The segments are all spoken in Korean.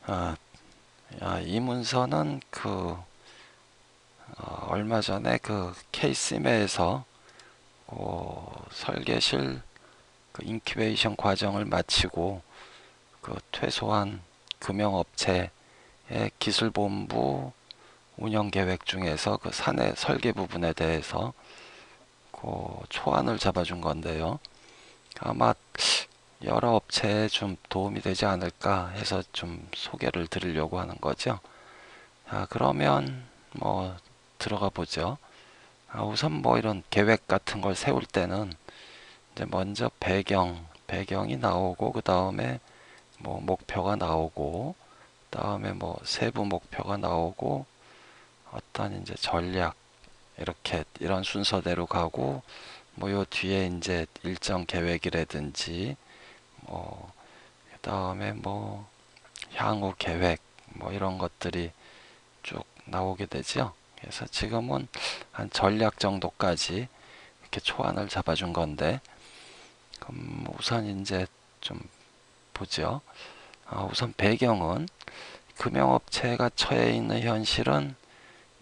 아, 이 문서는 얼마 전에 그 K스매에서 설계실 인큐베이션 과정을 마치고 퇴소한 금융업체의 기술본부 운영 계획 중에서 그 사내 설계 부분에 대해서 초안을 잡아준 건데요. 아마 여러 업체에 좀 도움이 되지 않을까 해서 좀 소개를 드리려고 하는 거죠. 그러면 뭐 들어가 보죠. 우선 뭐 이런 계획 같은 걸 세울 때는 이제 먼저 배경이 나오고 그 다음에 뭐 목표가 나오고 그 다음에 뭐 세부 목표가 나오고 어떤 이제 전략 이렇게 이런 순서대로 가고 뭐 요 뒤에 이제 일정 계획이라든지 뭐 그다음에 뭐 향후 계획 뭐 이런 것들이 쭉 나오게 되죠. 그래서 지금은 한 전략 정도까지 이렇게 초안을 잡아준 건데 우선 이제 좀 보죠. 우선 배경은 금융업체가 처해 있는 현실은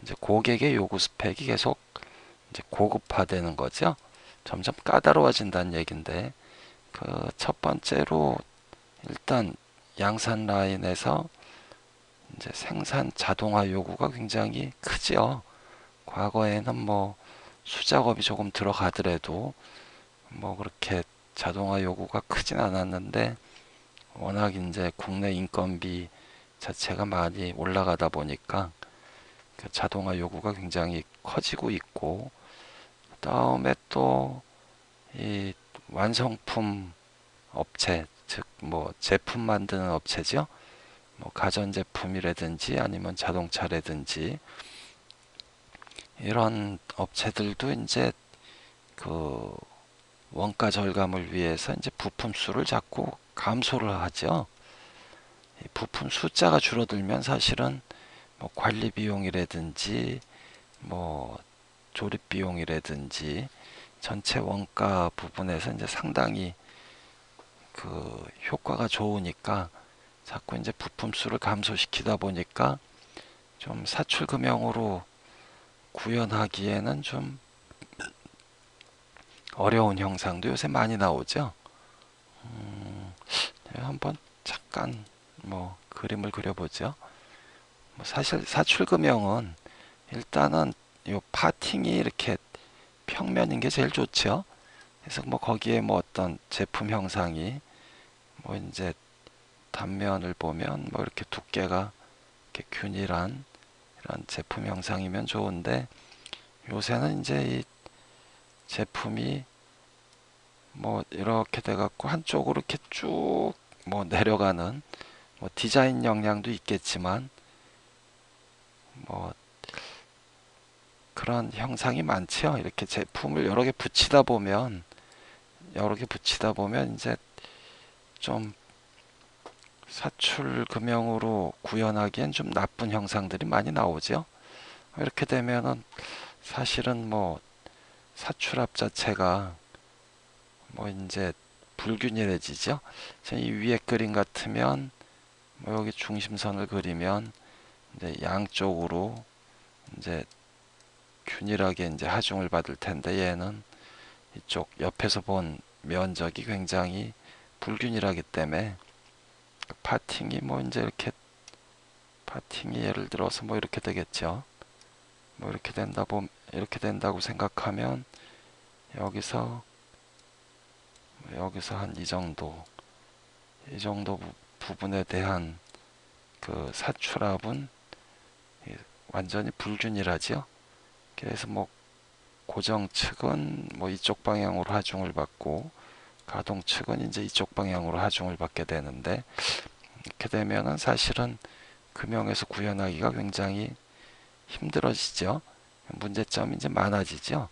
이제 고객의 요구 스펙이 계속 이제 고급화되는 거죠. 점점 까다로워진다는 얘긴데 첫 번째로 일단 양산 라인에서 이제 생산 자동화 요구가 굉장히 크죠. 과거에는 뭐 수작업이 조금 들어가더라도 뭐 그렇게 자동화 요구가 크진 않았는데 워낙 이제 국내 인건비 자체가 많이 올라가다 보니까 그 자동화 요구가 굉장히 커지고 있고 그다음에 또 이 완성품 업체 즉 뭐 제품 만드는 업체죠. 뭐 가전제품이라든지 아니면 자동차라든지 이런 업체들도 이제 그 원가 절감을 위해서 이제 부품 수를 자꾸 감소를 하죠. 이 부품 숫자가 줄어들면 사실은 뭐 관리 비용이라든지 뭐 조립 비용이라든지 전체 원가 부분에서 이제 상당히 효과가 좋으니까 자꾸 이제 부품 수를 감소시키다 보니까 좀 사출 금형으로 구현하기에는 좀 어려운 형상도 요새 많이 나오죠. 한번 잠깐 뭐 그림을 그려보죠. 뭐 사실 사출금형은 일단은 요 파팅이 이렇게 평면인 게 제일 좋죠. 그래서 뭐 거기에 뭐 어떤 제품 형상이 뭐 이제 단면을 보면 뭐 이렇게 두께가 이렇게 균일한 이런 제품 형상이면 좋은데 요새는 이제 이 제품이 뭐 이렇게 돼갖고 한쪽으로 이렇게 쭉 뭐 내려가는 뭐 디자인 역량도 있겠지만 뭐 그런 형상이 많죠. 이렇게 제품을 여러 개 붙이다 보면 이제 좀 사출 금형으로 구현하기엔 좀 나쁜 형상들이 많이 나오죠. 이렇게 되면은 사실은 뭐 사출압 자체가 뭐 이제 불균일해지죠. 이 위에 그림 같으면 뭐 여기 중심선을 그리면 이제 양쪽으로 이제 균일하게 이제 하중을 받을 텐데 얘는 이쪽 옆에서 본 면적이 굉장히 불균일하기 때문에 파팅이 뭐 이제 파팅이 예를 들어서 뭐 이렇게 되겠죠. 뭐 이렇게 된다고 생각하면 여기서 한 이 정도 부분에 대한 그 사출압은 완전히 불균일하죠. 그래서 뭐 고정 측은 뭐 이쪽 방향으로 하중을 받고 가동 측은 이제 이쪽 방향으로 하중을 받게 되는데 이렇게 되면은 사실은 금형에서 구현하기가 굉장히 힘들어지죠. 문제점이 이제 많아지죠.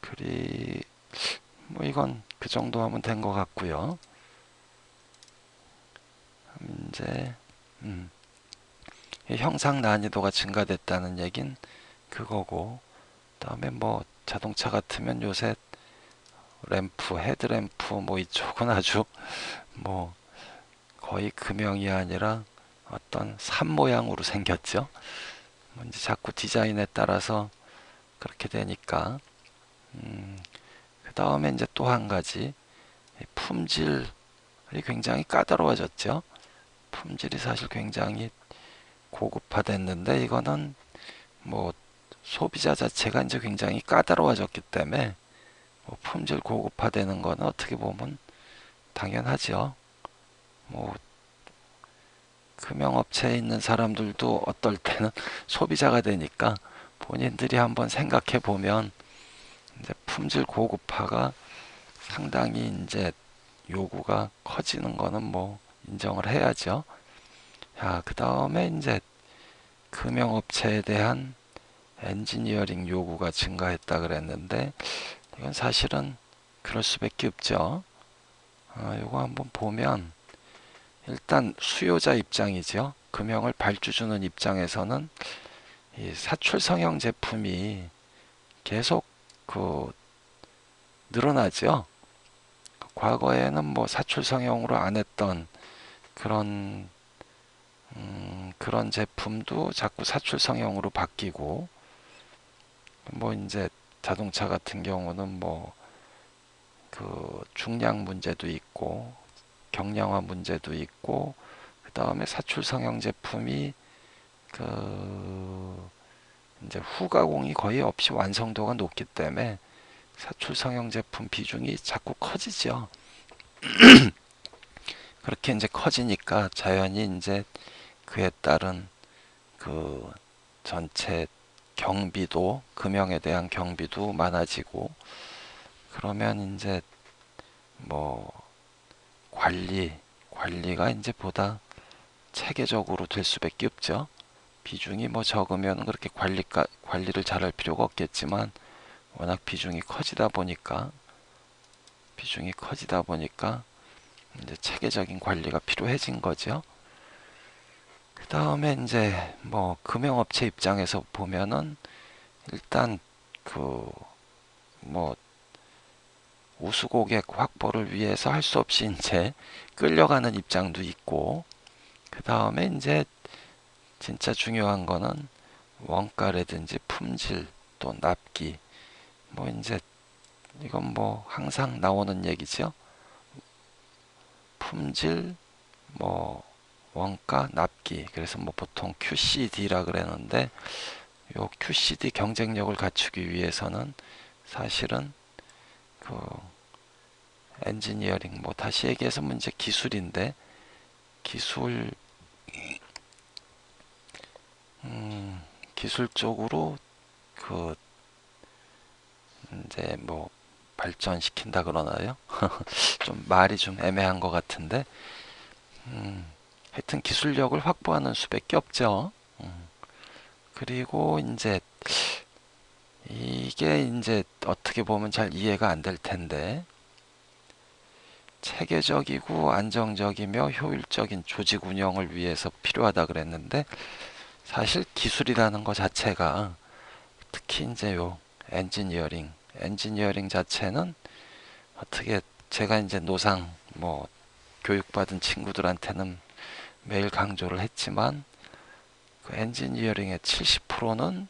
그리 뭐 이건 그 정도 하면 된 것 같고요. 이제 형상 난이도가 증가됐다는 얘긴 그거고 그다음에 뭐 자동차 같으면 요새 헤드램프 뭐 이쪽은 아주 뭐 거의 금형이 아니라 어떤 산 모양으로 생겼죠. 뭐 이제 자꾸 디자인에 따라서 그렇게 되니까 그 다음에 이제 또 한 가지 품질이 굉장히 까다로워졌죠. 품질이 사실 굉장히 고급화됐는데 이거는 뭐 소비자 자체가 이제 굉장히 까다로워졌기 때문에 뭐 품질 고급화되는 거는 어떻게 보면 당연하죠. 뭐 금융업체에 있는 사람들도 어떨 때는 소비자가 되니까 본인들이 한번 생각해 보면 이제 품질 고급화가 상당히 이제 요구가 커지는 거는 뭐 인정을 해야죠. 자, 그 다음에 이제 금융업체에 대한 엔지니어링 요구가 증가했다 그랬는데 이건 사실은 그럴 수밖에 없죠. 요거 한번 보면 일단 수요자 입장이죠. 금형을 발주주는 입장에서는 이 사출성형 제품이 계속 그 늘어나죠. 과거에는 뭐 사출성형으로 안 했던 그런 그런 제품도 자꾸 사출성형으로 바뀌고 뭐 이제 자동차 같은 경우는 뭐 그 중량 문제도 있고 경량화 문제도 있고 그 다음에 사출성형 제품이 그 이제 후가공이 거의 없이 완성도가 높기 때문에 사출성형 제품 비중이 자꾸 커지죠. 그렇게 이제 커지니까 자연히 이제 그에 따른 그 전체 경비도 금형에 대한 경비도 많아지고 그러면 이제 뭐 관리가 이제 보다 체계적으로 될 수밖에 없죠. 비중이 뭐 적으면 그렇게 관리를 잘할 필요가 없겠지만 워낙 비중이 커지다 보니까 이제 체계적인 관리가 필요해진 거죠. 그 다음에 이제 뭐 금융업체 입장에서 보면은 일단 그 뭐 우수고객 확보를 위해서 할 수 없이 이제 끌려가는 입장도 있고 그 다음에 이제 진짜 중요한 거는 원가라든지 품질 또 납기 뭐 이제 이건 뭐 항상 나오는 얘기죠. 품질 뭐 원가 납기 그래서 뭐 보통 QCD라 그러는데 요 QCD 경쟁력을 갖추기 위해서는 사실은 그 엔지니어링 뭐 다시 얘기해서 문제 기술인데 기술 기술적으로 그 이제 뭐 발전시킨다 그러나요? 좀 말이 좀 애매한 것 같은데 하여튼 기술력을 확보하는 수밖에 없죠. 그리고 이제 이게 이제 어떻게 보면 잘 이해가 안 될 텐데 체계적이고 안정적이며 효율적인 조직 운영을 위해서 필요하다 그랬는데 사실 기술이라는 것 자체가 특히 이제 요 엔지니어링 자체는 어떻게 제가 이제 노상 뭐 교육받은 친구들한테는 매일 강조를 했지만 그 엔지니어링의 70%는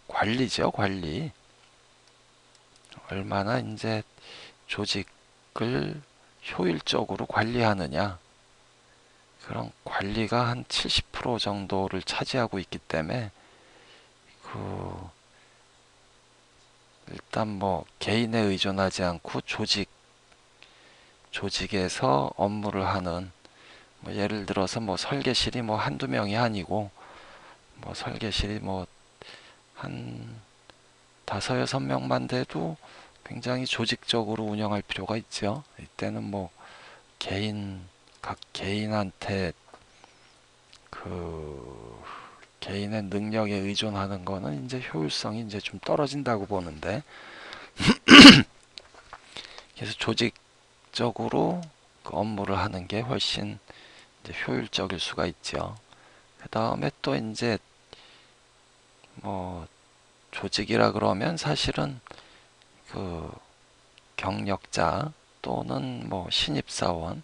관리죠, 관리. 얼마나 이제 조직을 효율적으로 관리하느냐. 그런 관리가 한 70% 정도를 차지하고 있기 때문에 그 일단 뭐 개인에 의존하지 않고 조직에서 업무를 하는 뭐 예를 들어서 뭐 설계실이 뭐 한두 명이 아니고 뭐 설계실이 뭐 한 다섯 여섯 명만 돼도 굉장히 조직적으로 운영할 필요가 있죠. 이때는 뭐 각 개인한테 그 개인의 능력에 의존하는 거는 이제 효율성이 이제 좀 떨어진다고 보는데 그래서 조직적으로 그 업무를 하는 게 훨씬 이제 효율적일 수가 있죠. 그 다음에 또 이제 뭐 조직이라 그러면 사실은 그 경력자 또는 뭐 신입사원에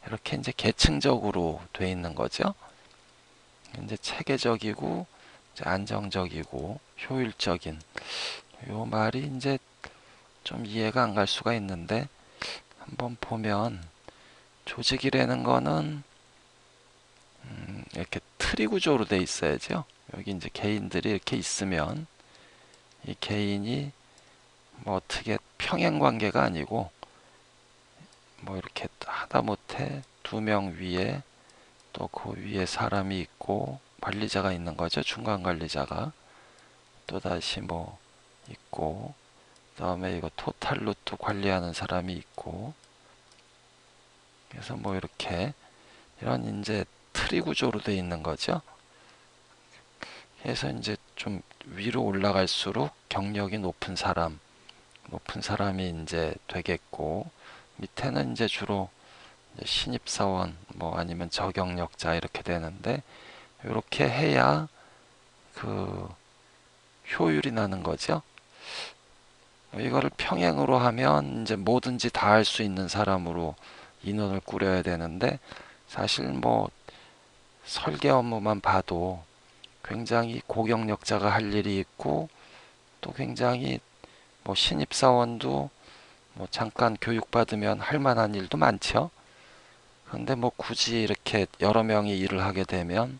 이렇게 이제 계층적으로 돼 있는 거죠. 이제 체계적이고 이제 안정적이고 효율적인 요 말이 이제 좀 이해가 안 갈 수가 있는데 한번 보면 조직이라는 거는 이렇게 트리 구조로 돼 있어야죠. 여기 이제 개인들이 이렇게 있으면 이 개인이 뭐 어떻게 평행 관계가 아니고 뭐 이렇게 하다못해 2명 위에 또 그 위에 사람이 있고 관리자가 있는 거죠. 중간 관리자가 또다시 뭐 있고 그다음에 이거 토탈 루트 관리하는 사람이 있고 그래서 뭐 이렇게 이런 이제 트리 구조로 되어 있는 거죠. 그래서 이제 좀 위로 올라갈수록 경력이 높은 사람이 이제 되겠고 밑에는 이제 주로 이제 신입사원 뭐 아니면 저경력자 이렇게 되는데 이렇게 해야 그 효율이 나는 거죠. 이거를 평행으로 하면 이제 뭐든지 다 할 수 있는 사람으로 인원을 꾸려야 되는데 사실 뭐 설계 업무만 봐도 굉장히 고경력자가 할 일이 있고 또 굉장히 뭐 신입사원도 뭐 잠깐 교육받으면 할 만한 일도 많죠. 그런데 뭐 굳이 이렇게 여러 명이 일을 하게 되면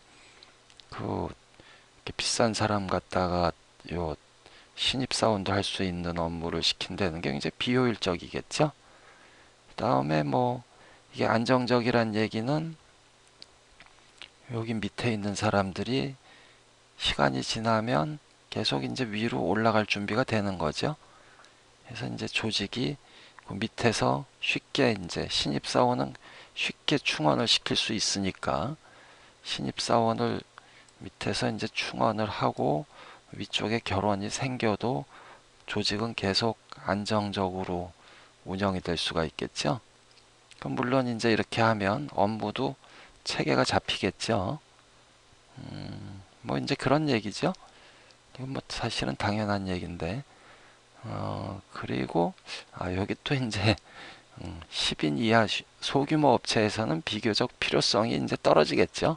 그 비싼 사람 갖다가 요 신입사원도 할 수 있는 업무를 시킨다는 게 굉장히 비효율적이겠죠. 다음에 뭐 이게 안정적이란 얘기는 여기 밑에 있는 사람들이 시간이 지나면 계속 이제 위로 올라갈 준비가 되는 거죠. 그래서 이제 조직이 그 밑에서 쉽게 이제 신입사원은 쉽게 충원을 시킬 수 있으니까 신입사원을 밑에서 이제 충원을 하고 위쪽에 결혼이 생겨도 조직은 계속 안정적으로 운영이 될 수가 있겠죠. 그럼 물론 이제 이렇게 하면 업무도 체계가 잡히겠죠. 뭐 이제 그런 얘기죠. 이건 뭐 사실은 당연한 얘기인데, 그리고 여기 또 이제 10인 이하 소규모 업체에서는 비교적 필요성이 이제 떨어지겠죠.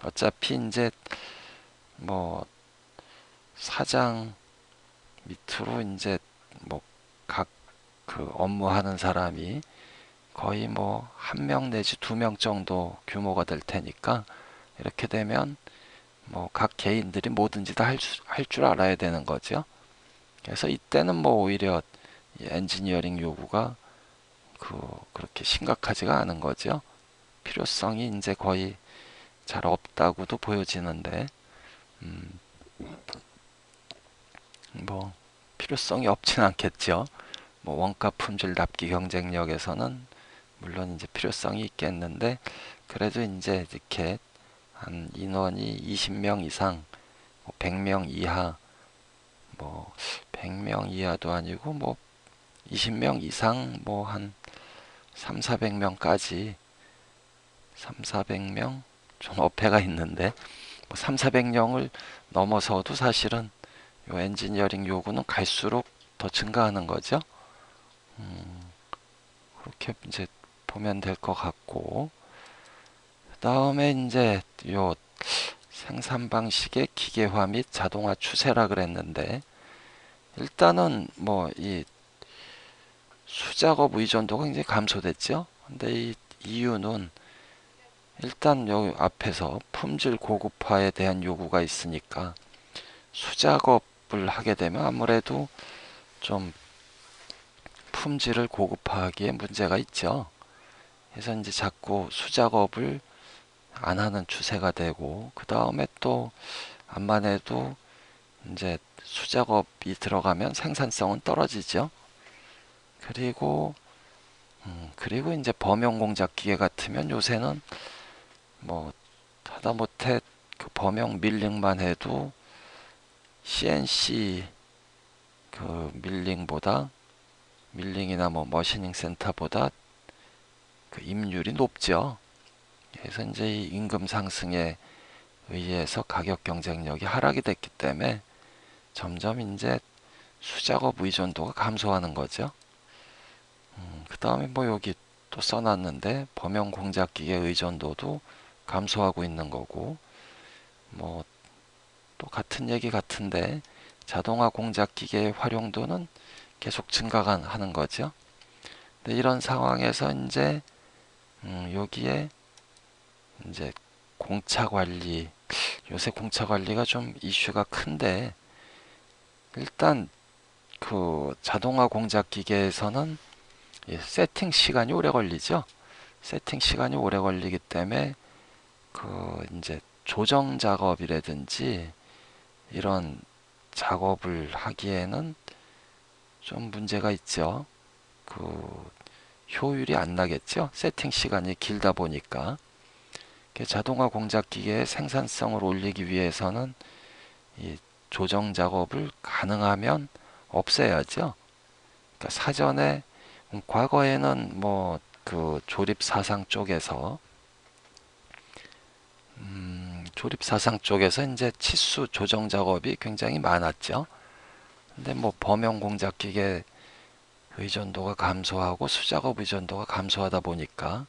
어차피 이제 뭐 사장 밑으로 이제 뭐 각 그 업무하는 사람이 거의 뭐 1명 내지 2명 정도 규모가 될 테니까 이렇게 되면 뭐 각 개인들이 뭐든지 다 할 줄 알아야 되는 거죠. 그래서 이때는 뭐 오히려 엔지니어링 요구가 그렇게 심각하지가 않은 거죠. 필요성이 이제 거의 잘 없다고도 보여지는데, 음, 뭐 필요성이 없진 않겠죠. 뭐 원가 품질 납기 경쟁력에서는 물론 이제 필요성이 있겠는데 그래도 이제 이렇게 한 인원이 20명 이상, 100명 이하, 뭐 100명 이하도 아니고 뭐 20명 이상 뭐 한 3, 400명까지 3, 400명 좀 어폐가 있는데 뭐 3, 400명을 넘어서도 사실은 요 엔지니어링 요구는 갈수록 더 증가하는 거죠. 그렇게 이제 보면 될 것 같고 그다음에 이제 요 생산 방식의 기계화 및 자동화 추세라 그랬는데 일단은 뭐 이 수작업 의존도가 굉장히 감소됐죠. 근데 이 이유는 일단 여기 앞에서 품질 고급화에 대한 요구가 있으니까 수작업을 하게 되면 아무래도 좀 품질을 고급화하기에 문제가 있죠. 그래서 이제 자꾸 수작업을 안 하는 추세가 되고 그 다음에 또 암만 해도 이제 수작업이 들어가면 생산성은 떨어지죠. 그리고 이제 범용 공작 기계 같으면 요새는 뭐 하다못해 그 범용 밀링만 해도 CNC 그 밀링이나 뭐 머시닝 센터보다 그 임률이 높죠. 그래서 이제 이 임금 상승에 의해서 가격 경쟁력이 하락이 됐기 때문에 점점 이제 수작업 의존도가 감소하는 거죠. 그 다음에 뭐 여기 또 써놨는데 범용 공작기계 의존도도 감소하고 있는 거고, 뭐 또 같은 얘기 같은데 자동화 공작기계의 활용도는 계속 증가가 하는 거죠. 근데 이런 상황에서 이제 여기에 이제 공차 관리, 요새 공차 관리가 좀 이슈가 큰데, 일단 그 자동화 공작 기계에서는 세팅 시간이 오래 걸리죠. 세팅 시간이 오래 걸리기 때문에 그 이제 조정 작업이라든지 이런 작업을 하기에는 좀 문제가 있죠. 그 효율이 안 나겠죠. 세팅 시간이 길다 보니까. 자동화 공작 기계의 생산성을 올리기 위해서는 이 조정 작업을 가능하면 없애야죠. 그러니까 사전에 과거에는 뭐 그 조립 사상 쪽에서 이제 치수 조정 작업이 굉장히 많았죠. 근데 뭐 범용 공작 기계 의존도가 감소하고 수작업 의존도가 감소하다 보니까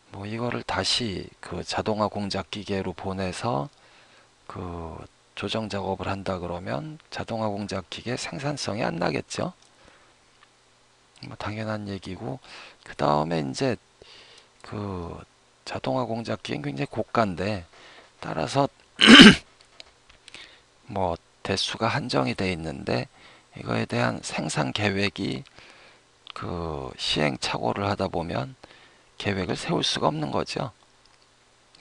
뭐 이거를 다시 그 자동화 공작 기계로 보내서 그 조정 작업을 한다 그러면 자동화 공작 기계 생산성이 안 나겠죠. 뭐 당연한 얘기고, 그 다음에 이제 그 자동화 공작기는 굉장히 고가인데, 따라서 뭐 대수가 한정이 돼 있는데 이거에 대한 생산 계획이 그 시행착오를 하다 보면 계획을 세울 수가 없는 거죠.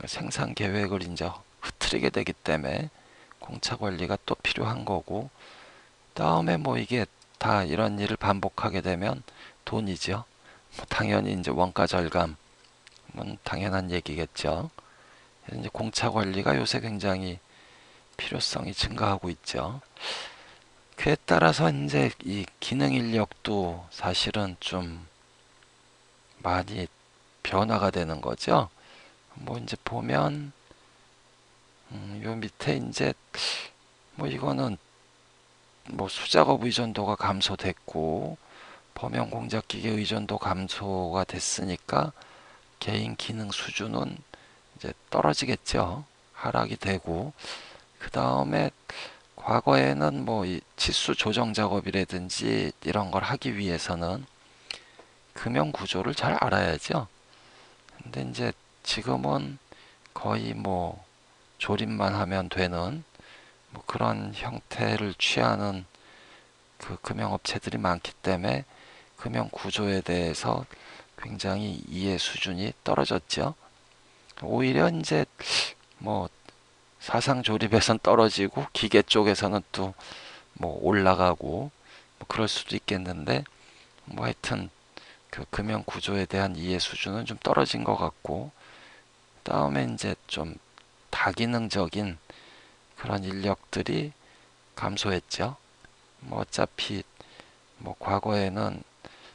생산 계획을 이제 흐트리게 되기 때문에 공차 관리가 또 필요한 거고, 다음에 뭐 이게 다 이런 일을 반복하게 되면 돈이죠. 뭐 당연히 이제 원가 절감은 당연한 얘기겠죠. 이제 공차 관리가 요새 굉장히 필요성이 증가하고 있죠. 그에 따라서 이제 이 기능 인력도 사실은 좀 많이 변화가 되는 거죠. 뭐 이제 보면 요 밑에 이제 뭐 이거는 뭐 수작업 의존도가 감소됐고 범용 공작 기계 의존도 감소가 됐으니까 개인 기능 수준은 이제 떨어지겠죠. 하락이 되고, 그 다음에 과거에는 뭐 이 치수 조정 작업이라든지 이런 걸 하기 위해서는 금형 구조를 잘 알아야죠. 근데 이제 지금은 거의 뭐 조립만 하면 되는 뭐 그런 형태를 취하는 그 금형업체들이 많기 때문에 금형 구조에 대해서 굉장히 이해 수준이 떨어졌죠. 오히려 이제 뭐 사상 조립에선 떨어지고 기계 쪽에서는 또 뭐 올라가고 뭐 그럴 수도 있겠는데, 뭐 하여튼 그 금형 구조에 대한 이해 수준은 좀 떨어진 것 같고, 다음에 이제 좀 다기능적인 그런 인력들이 감소했죠. 뭐 어차피 뭐 과거에는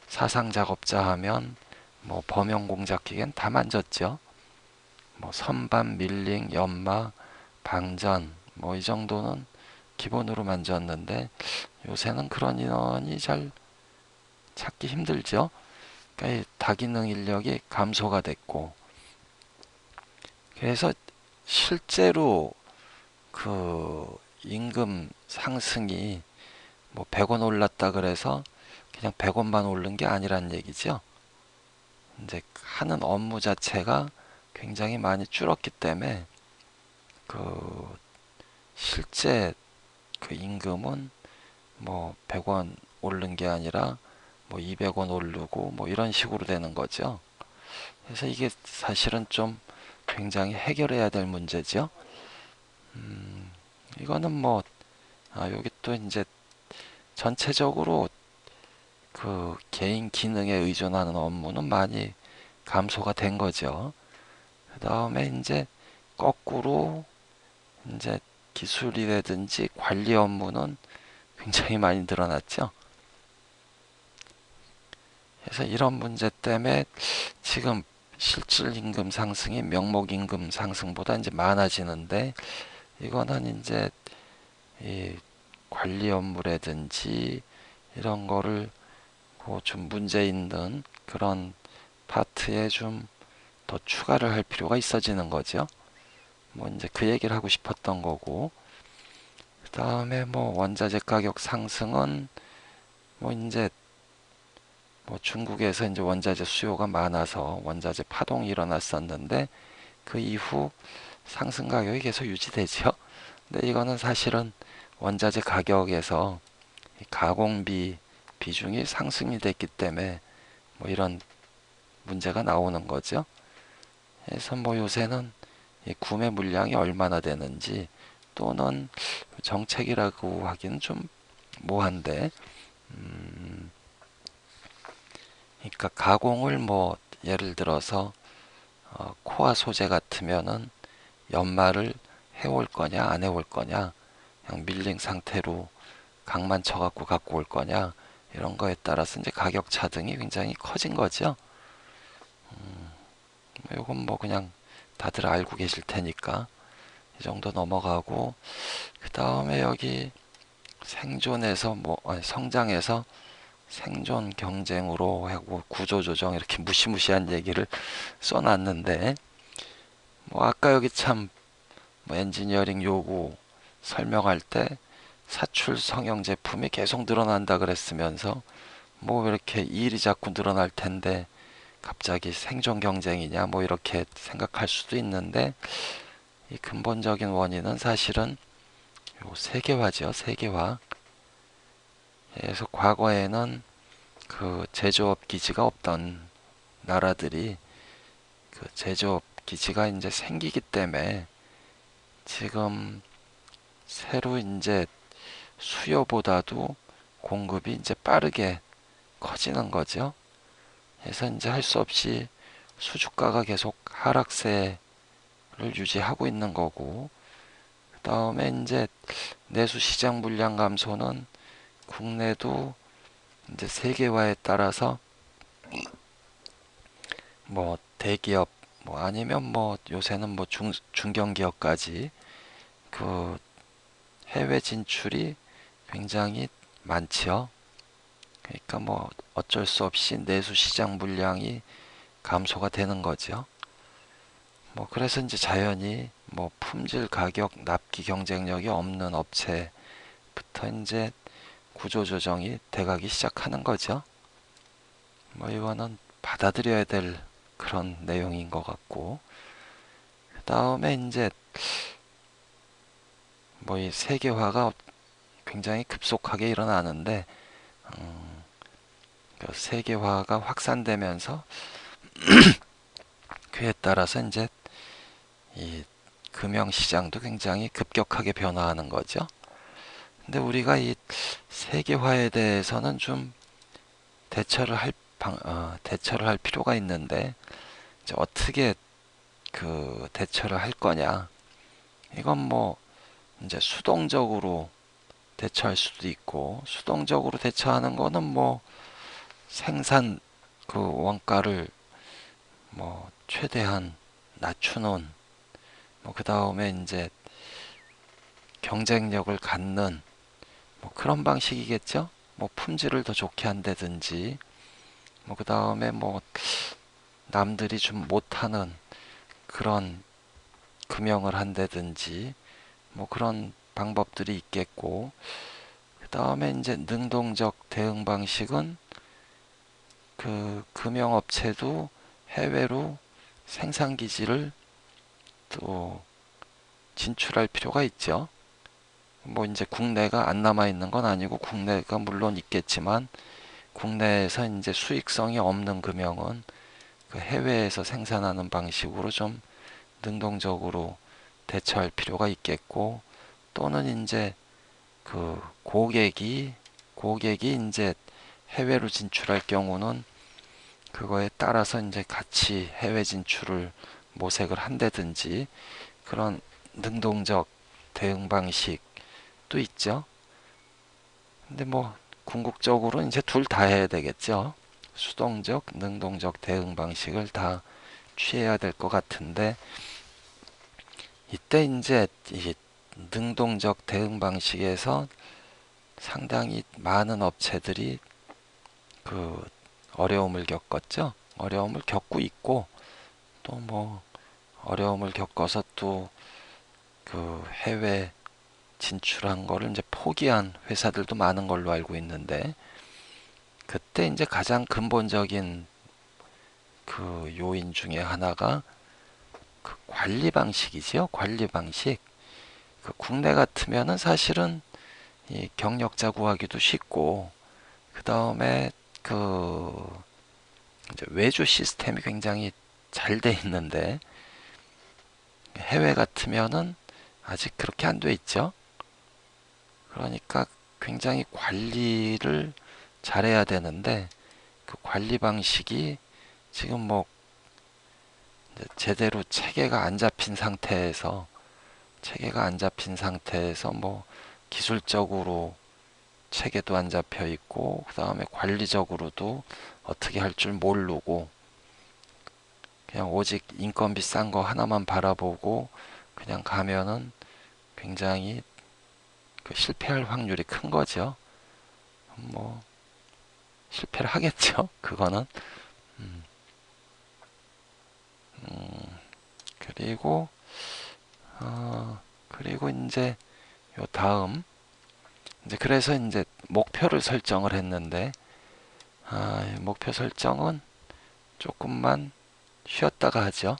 사상 작업자 하면 뭐 범용 공작 기계는 다 만졌죠. 뭐 선반, 밀링, 연마, 방전 뭐 이 정도는 기본으로 만졌는데 요새는 그런 인원이 잘 찾기 힘들죠. 그러니까 이 다기능 인력이 감소가 됐고, 그래서 실제로 그 임금 상승이 뭐 100원 올랐다 그래서 그냥 100원만 오른 게 아니란 얘기죠. 이제 하는 업무 자체가 굉장히 많이 줄었기 때문에 그 실제 그 임금은 뭐 100원 오른 게 아니라 뭐 200원 오르고 뭐 이런 식으로 되는 거죠. 그래서 이게 사실은 좀 굉장히 해결해야 될 문제죠. 이거는 뭐 여기 또 이제 전체적으로 그 개인 기능에 의존하는 업무는 많이 감소가 된 거죠. 그 다음에 이제 거꾸로 이제 기술이라든지 관리 업무는 굉장히 많이 늘어났죠. 그래서 이런 문제 때문에 지금 실질 임금 상승이 명목 임금 상승보다 이제 많아지는데, 이거는 이제 이 관리 업무라든지 이런 거를 좀 문제 있는 그런 파트에 좀 더 추가를 할 필요가 있어지는 거죠. 뭐 이제 그 얘기를 하고 싶었던 거고, 그 다음에 뭐 원자재 가격 상승은 뭐 이제 뭐 중국에서 이제 원자재 수요가 많아서 원자재 파동이 일어났었는데 그 이후 상승 가격이 계속 유지되죠. 근데 이거는 사실은 원자재 가격에서 가공비 비중이 상승이 됐기 때문에 뭐 이런 문제가 나오는 거죠. 그래서 뭐 요새는 이 구매 물량이 얼마나 되는지 또는 정책이라고 하기는 좀 뭐한데, 그러니까 가공을 뭐 예를 들어서 코아 소재 같으면은 연말을 해올 거냐 안 해올 거냐, 그냥 밀링 상태로 강만 쳐갖고 갖고 올 거냐, 이런 거에 따라서 이제 가격 차등이 굉장히 커진 거죠. 이건 뭐 그냥 다들 알고 계실 테니까 이 정도 넘어가고, 그 다음에 여기 생존에서 뭐 아니, 성장에서 생존 경쟁으로 하고 구조조정 이렇게 무시무시한 얘기를 써놨는데, 뭐 아까 여기 참 뭐 엔지니어링 요구 설명할 때 사출 성형 제품이 계속 늘어난다 그랬으면서 뭐 이렇게 일이 자꾸 늘어날 텐데 갑자기 생존 경쟁이냐 뭐 이렇게 생각할 수도 있는데, 이 근본적인 원인은 사실은 요 세계화죠. 세계화. 그래서 과거에는 그 제조업 기지가 없던 나라들이 그 제조업 기지가 이제 생기기 때문에 지금 새로 이제 수요보다도 공급이 이제 빠르게 커지는 거죠. 그래서 이제 할 수 없이 수주가가 계속 하락세를 유지하고 있는 거고, 그 다음에 이제 내수 시장 물량 감소는 국내도 이제 세계화에 따라서 뭐 대기업 뭐 아니면 뭐 요새는 뭐 중견기업까지 그 해외 진출이 굉장히 많지요. 그러니까 뭐 어쩔 수 없이 내수 시장 물량이 감소가 되는 거죠. 뭐 그래서 이제 자연히 뭐 품질 가격 납기 경쟁력이 없는 업체부터 이제 구조조정이 돼가기 시작하는 거죠. 뭐 이거는 받아들여야 될 그런 내용인 것 같고, 그 다음에 이제 뭐 이 세계화가 굉장히 급속하게 일어나는데, 그 세계화가 확산되면서 그에 따라서 이제 이 금융 시장도 굉장히 급격하게 변화하는 거죠. 근데 우리가 이 세계화에 대해서는 좀 대처를 대처를 할 필요가 있는데, 이제 어떻게 그 대처를 할 거냐? 이건 뭐 이제 수동적으로 대처할 수도 있고, 수동적으로 대처하는 거는 뭐 생산 그 원가를 뭐 최대한 낮추는, 뭐 그 다음에 이제 경쟁력을 갖는 뭐 그런 방식이겠죠. 뭐 품질을 더 좋게 한다든지, 뭐 그 다음에 뭐 남들이 좀 못하는 그런 금형을 한다든지, 뭐 그런 방법들이 있겠고, 그 다음에 이제 능동적 대응 방식은 그 금형업체도 해외로 생산 기지를 또 진출할 필요가 있죠. 뭐 이제 국내가 안 남아 있는 건 아니고 국내가 물론 있겠지만, 국내에서 이제 수익성이 없는 금형은 그 해외에서 생산하는 방식으로 좀 능동적으로 대처할 필요가 있겠고, 또는 이제 그 고객이 이제 해외로 진출할 경우는 그거에 따라서 이제 같이 해외 진출을 모색을 한다든지, 그런 능동적 대응 방식도 있죠. 근데 뭐 궁극적으로 이제 둘 다 해야 되겠죠. 수동적, 능동적 대응 방식을 다 취해야 될 것 같은데, 이때 이제 이 능동적 대응 방식에서 상당히 많은 업체들이 그 어려움을 겪었죠. 어려움을 겪고 있고, 또 뭐 어려움을 겪어서 또 그 해외 진출한 거를 이제 포기한 회사들도 많은 걸로 알고 있는데, 그때 이제 가장 근본적인 그 요인 중에 하나가 그 관리 방식이지요. 관리 방식. 그 국내 같으면은 사실은 이 경력자 구하기도 쉽고, 그 다음에 그 이제 외주 시스템이 굉장히 잘 돼 있는데, 해외 같으면은 아직 그렇게 안 돼 있죠. 그러니까 굉장히 관리를 잘해야 되는데, 그 관리 방식이 지금 뭐 제대로 체계가 안 잡힌 상태에서 뭐 기술적으로 체계도 안 잡혀 있고, 그 다음에 관리적으로도 어떻게 할 줄 모르고, 그냥 오직 인건비 싼 거 하나만 바라보고 그냥 가면은 굉장히 그 실패할 확률이 큰 거죠. 뭐 실패를 하겠죠. 그거는. 음, 그리고 그리고 이제 요 다음, 이제 그래서 이제 목표를 설정을 했는데, 목표 설정은 조금만 쉬었다가 하죠.